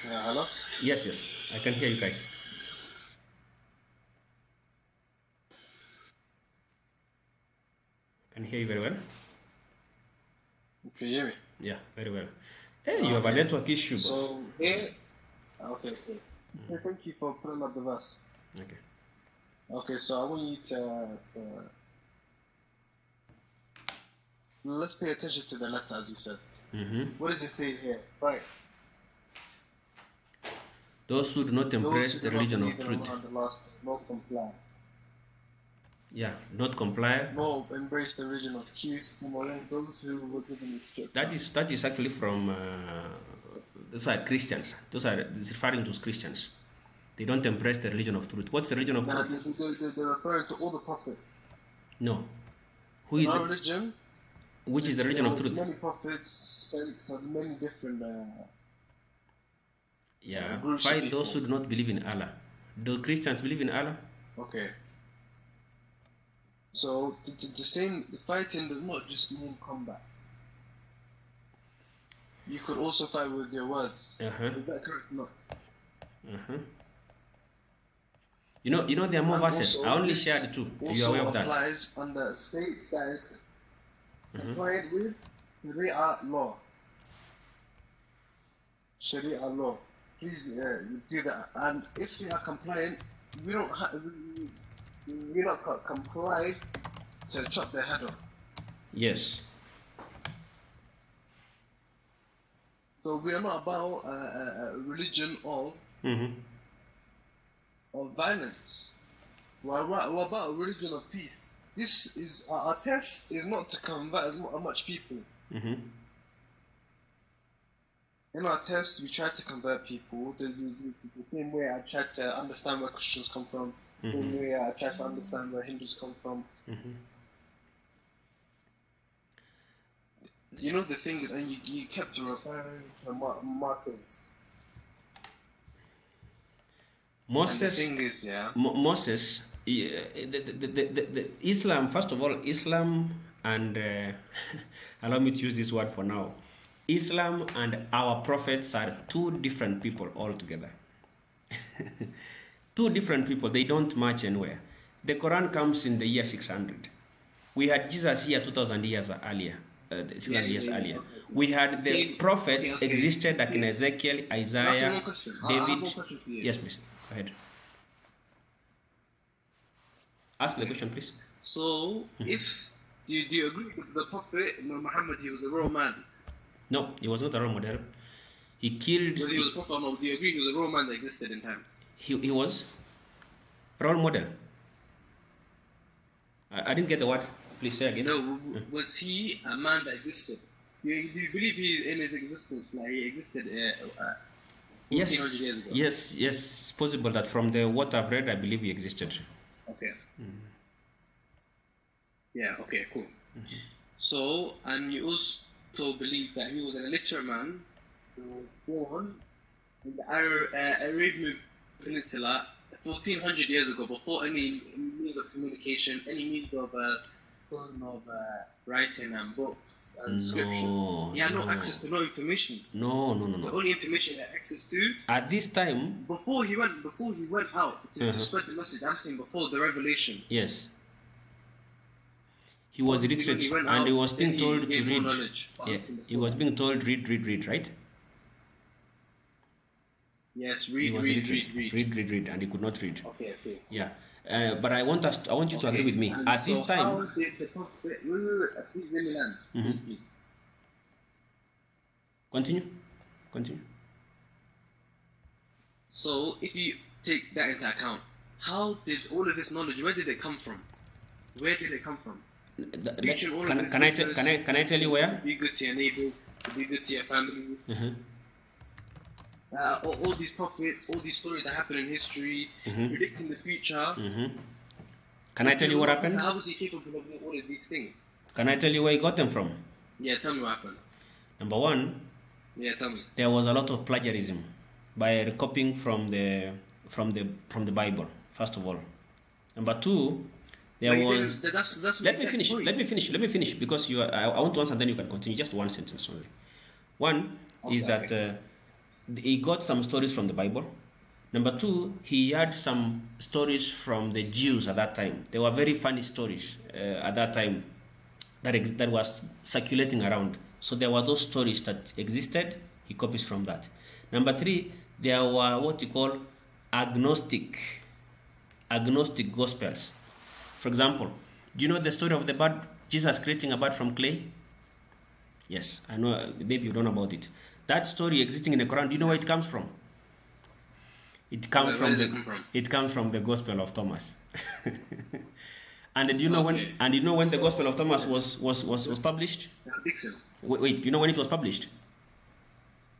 Hello? Yes, yes. I can hear you, Kai. Can hear you very well. Can you hear me? Yeah, very well. Hey, you have a network issue, boss. So here, okay. Thank you for putting up the verse. Okay. Okay, so I want you to let's pay attention to the letter as you said. What does it say here? Right. Those who do not embrace the religion of truth. The last, not comply. Yeah, not comply. No, embrace the religion of truth. Those who were given the scripture. That is actually from those are Christians. Those are referring to Christians. They don't embrace the religion of truth. What's the religion of truth? They're referring to all the prophets. No. Who is the religion? Which is the religion of truth? Many prophets sent to many different fight those who do not believe in Allah. Do Christians believe in Allah? Okay. So the fighting does not just mean combat. You could also fight with your words. Is that correct? No. You know there are more verses. I only shared two. You are aware of that? Applies under a state that is compliant with Sharia law. Sharia law. Please do that. And if we are compliant, we're not complied to chop their head off. Yes. So we are not about a religion of violence. We're about a religion of peace. This is our test is not to convert as much people. In our test, we try to convert people. The same way I try to understand where Christians come from. The same way I try to understand where Hindus come from. You know the thing is, and you kept referring to martyrs. Moses. And the thing is, Moses. The Islam. First of all, Islam and allow me to use this word for now. Islam and our prophets are two different people altogether. Two different people. They don't match anywhere. The Quran comes in the year 600. We had Jesus here 2,000 years earlier. 600 years earlier. We had the prophets existed like in Ezekiel, Isaiah, David. Yes, please. Go ahead. Ask the question, please. So, if do you agree with the prophet Muhammad? He was a real man. No, he was not a role model. He killed. But he was a prophet. No, do you agree he was a real man that existed in time? He was role model. I didn't get the word. Please say again. No, was he a man that existed? Do you believe he in his existence? Like he existed 1400 years ago? Yes. It's possible that from the what I've read, I believe he existed. Okay. Yeah. Okay. Cool. So, and you also believe that he was an illiterate man who was born in the Arabian Peninsula 1400 years ago, before any means of communication, any means of writing and books and scripture. He had no access to no information. No. The only information he had access to at this time before he went out to spread the message. I'm saying before the revelation. Yes. He was illiterate and he was being told to read. Yes. He was being told read, right? Yes, read, and he could not read. Okay. Yeah. But I want you to agree with me. And at so this time, how did the prophet please. Continue. So if you take that into account, how did all of this knowledge? Where did it come from? Can I tell you where? Be good to your neighbors. Be good to your family. All these prophets, all these stories that happen in history, predicting the future. Can I tell you what happened? How was he capable of doing all of these things? Can I tell you where he got them from? Yeah, tell me what happened. Number one. Yeah, tell me. There was a lot of plagiarism by recopying from the Bible. First of all. Number two. Let me finish because I want to answer and then you can continue. Just one sentence only. One is that he got some stories from the Bible. Number two, he had some stories from the Jews at that time. They were very funny stories at that time that was circulating around. So there were those stories that existed. He copies from that. Number three, there were what you call agnostic gospels. For example, do you know the story of the bird, Jesus creating a bird from clay? Yes, I know, maybe you don't know about it. That story existing in the Quran, do you know where it comes from? It comes it comes from the Gospel of Thomas. And do you know when the Gospel of Thomas was published? Wait, do you know when it was published?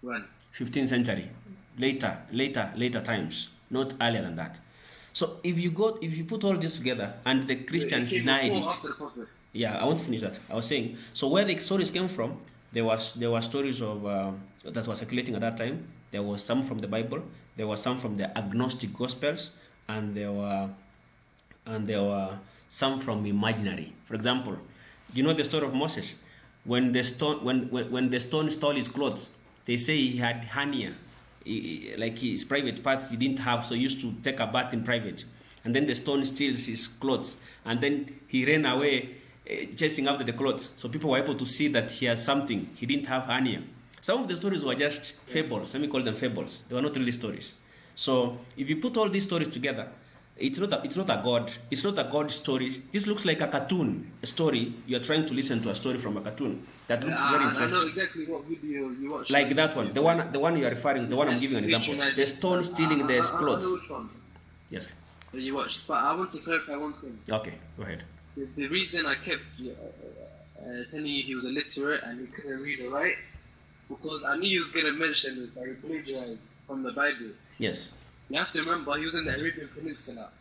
When? 15th century. Later times, not earlier than that. So if you put all this together and the Christians denied it. Yeah, I won't finish that. I was saying, so where the stories came from, there were stories of that were circulating at that time. There was some from the Bible, there were some from the agnostic gospels, and there were some from imaginary. For example, do you know the story of Moses? When the stone stole his clothes, they say he had hernia, like his private parts he didn't have, so he used to take a bath in private. And then the stone steals his clothes, and then he ran away chasing after the clothes. So people were able to see that he has something. He didn't have hernia. Some of the stories were just fables. Let me call them fables. They were not really stories. So if you put all these stories together, it's not a God story. This looks like a cartoon story. You are trying to listen to a story from a cartoon. That looks very interesting. I know exactly what video you watched. Like that one. The one you are referring, the one I'm giving an example. The stone stealing the clothes. I know which one. Yes. That you watched. But I want to clarify one thing. Okay, go ahead. The reason I kept telling you he was illiterate and he couldn't read or write, because I knew he was going to mention this, that he plagiarized from the Bible. Yes. You have to remember, he was in the Arabian Peninsula.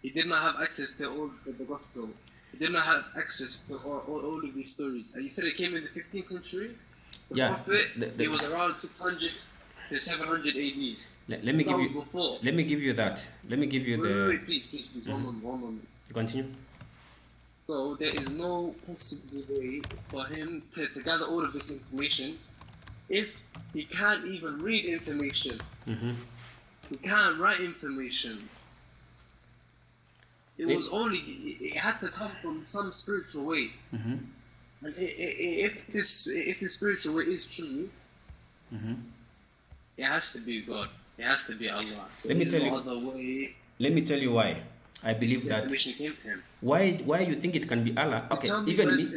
He did not have access to all the gospel. He did not have access to all of these stories. And you said it came in the 15th century? The prophet, it was around 600 to 700 AD. Let me give you that. Let me give you Wait, please. One moment. Continue. So there is no possible way for him to gather all of this information if he can't even read information. Mm-hmm. He can't write information. It had to come from some spiritual way. Mm-hmm. And if this spiritual way is true, mm-hmm. it has to be God. It has to be Allah. Let me tell you why. I believe that. Came to him. Why you think it can be Allah? Okay, even me.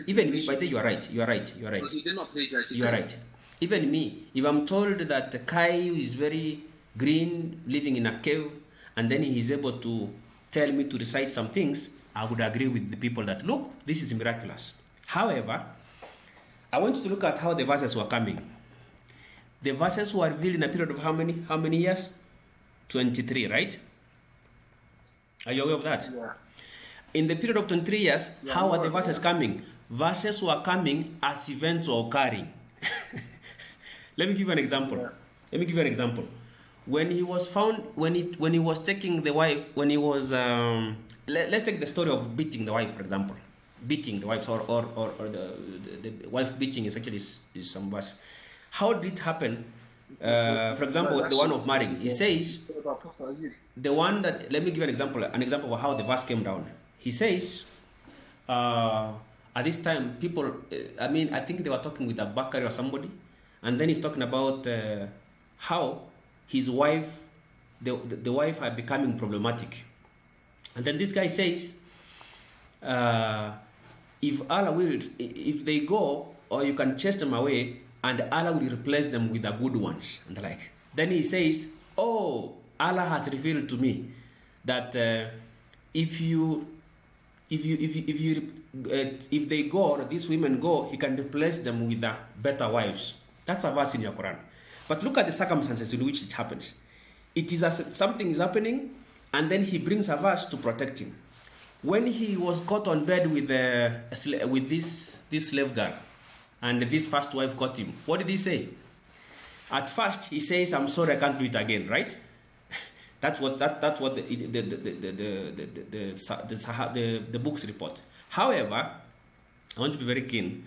But you are right. Because he did not plagiarize. You are right. Even me, if I'm told that Kai is very green, living in a cave, and then he is able to tell me to recite some things, I would agree with the people that, look, this is miraculous. However, I want you to look at how the verses were coming. The verses were revealed in a period of how many years? 23, right? Are you aware of that? Yeah. In the period of 23 years, how are the verses coming? Verses were coming as events were occurring. Let me give you an example. When he was found, when he was taking the wife, when he was, let's take the story of beating the wife, for example. Beating the wife, or the wife beating is actually is some verse. How did it happen? For example, the one of marrying. He says, the one that, let me give you an example of how the verse came down. He says, at this time, people, I think they were talking with Abakari or somebody, and then he's talking about how his wife, the wife are becoming problematic. And then this guy says, if Allah will, if they go, or you can chase them away, and Allah will replace them with the good ones, and the like. Then he says, oh, Allah has revealed to me that if they go, or these women go, he can replace them with the better wives. That's a verse in your Quran. But look at the circumstances in which it happens. It is as something is happening, and then he brings a verse to protect him. When he was caught on bed with this slave girl, and this first wife got him, what did he say? At first, he says, "I'm sorry, I can't do it again." Right? That's what the books report. However, I want to be very keen.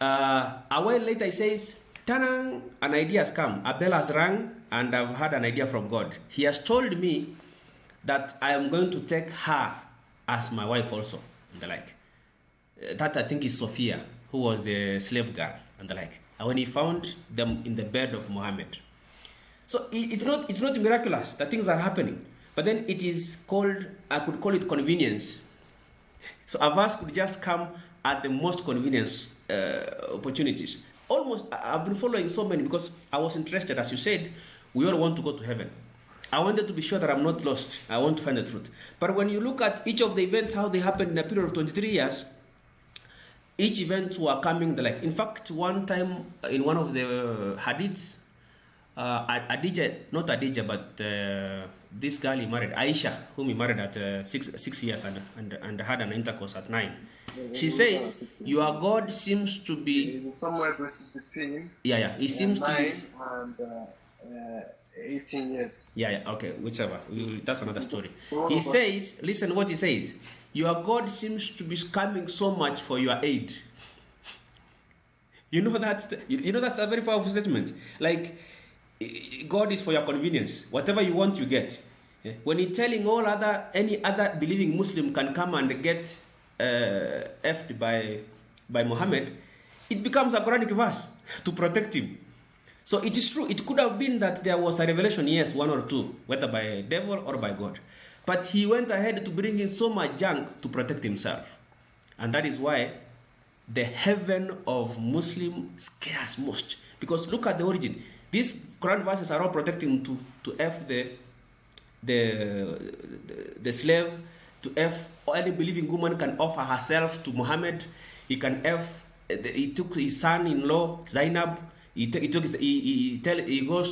A while later, he says, Tanang, an idea has come. A bell has rang, and I've had an idea from God. He has told me that I am going to take her as my wife also, and the like. That I think is Sophia, who was the slave girl, and the like. And when he found them in the bed of Mohammed. So it's not miraculous that things are happening. But then it is called, I could call it convenience. So a verse could just come at the most convenience opportunities. Almost, I've been following so many because I was interested. As you said, we all want to go to heaven. I wanted to be sure that I'm not lost. I want to find the truth. But when you look at each of the events, how they happened in a period of 23 years, each event were coming the like. In fact, one time in one of the hadiths, not Adija, but this girl he married, Aisha, whom he married at 6 years and had an intercourse at 9. She says, your God seems to be somewhere between He seems 9 to be and 18 years. Okay, whichever. That's another story. He says, listen what he says. Your God seems to be coming so much for your aid. You know that's a very powerful statement. Like, God is for your convenience. Whatever you want, you get. When he's telling any other believing Muslim can come and get effed by Muhammad, it becomes a Quranic verse to protect him. So it is true. It could have been that there was a revelation, yes, one or two, whether by devil or by God. But he went ahead to bring in so much junk to protect himself. And that is why the heaven of Muslim scares most. Because look at the origin. These Quran verses are all protecting to F the slave, to F any believing woman can offer herself to Muhammad. He can F. He took his son-in-law Zainab. He goes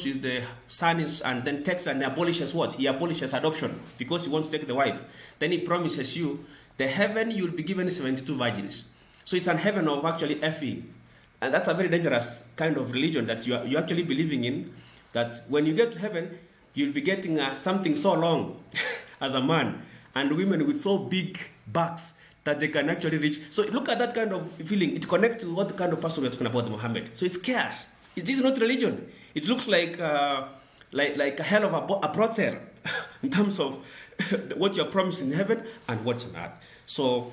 to the sons and then takes and abolishes what? He abolishes adoption because he wants to take the wife. Then he promises you the heaven you will be given 72 virgins. So it's an heaven of actually effing. And that's a very dangerous kind of religion that you're actually believing in, that when you get to heaven, you'll be getting something so long as a man, and women with so big backs that they can actually reach. So look at that kind of feeling. It connects to what kind of person we're talking about, Muhammad. So it's chaos. This is not religion. It looks like a hell of a brothel in terms of what you're promised in heaven and what's on earth. So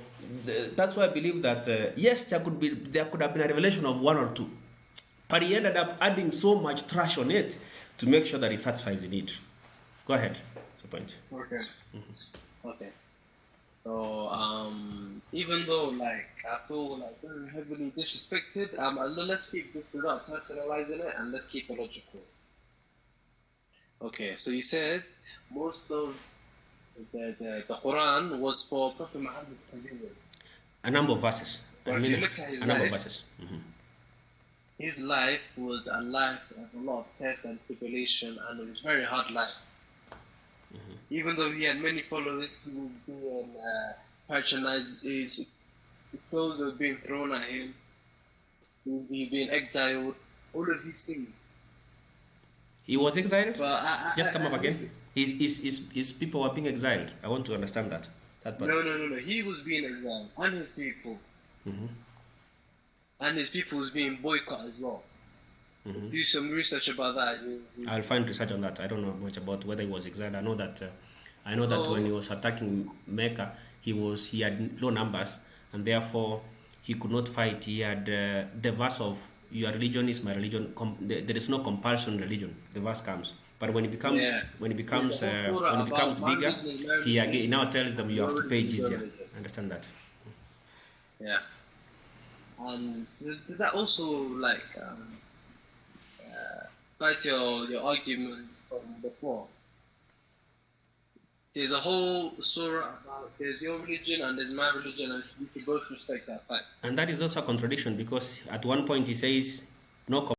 that's why I believe that yes, there could have been a revelation of one or two, but he ended up adding so much trash on it to make sure that he satisfies the need. Go ahead. The point. Okay. Okay. So even though I feel very heavily disrespected, let's keep this without personalizing it, and let's keep it logical. Okay. So you said most of the Quran was for Prophet Muhammad's convenience. A number of verses. If you look at his life, Mm-hmm. His life was a life of a lot of tests and tribulation, and it was a very hard life. Mm-hmm. Even though he had many followers, he was being patronized, his clothes were being thrown at him, he was being exiled, all of these things. He was exiled? But Just come up again. His people were being exiled. I want to understand that. No. He was being exiled, and his people. Mm-hmm. And his people was being boycotted as well. Mm-hmm. Do some research about that. I'll find research on that. I don't know much about whether he was exiled. I know that when he was attacking Mecca, he had low numbers, and therefore he could not fight. He had the verse of your religion is my religion. There is no compulsion religion. The verse comes. But when it becomes bigger, he now tells them you have to pay jizya. Understand that? Yeah. Did that also fight your argument from before? There's a whole surah about there's your religion and there's my religion, and we should both respect that fact. And that is also a contradiction, because at one point he says no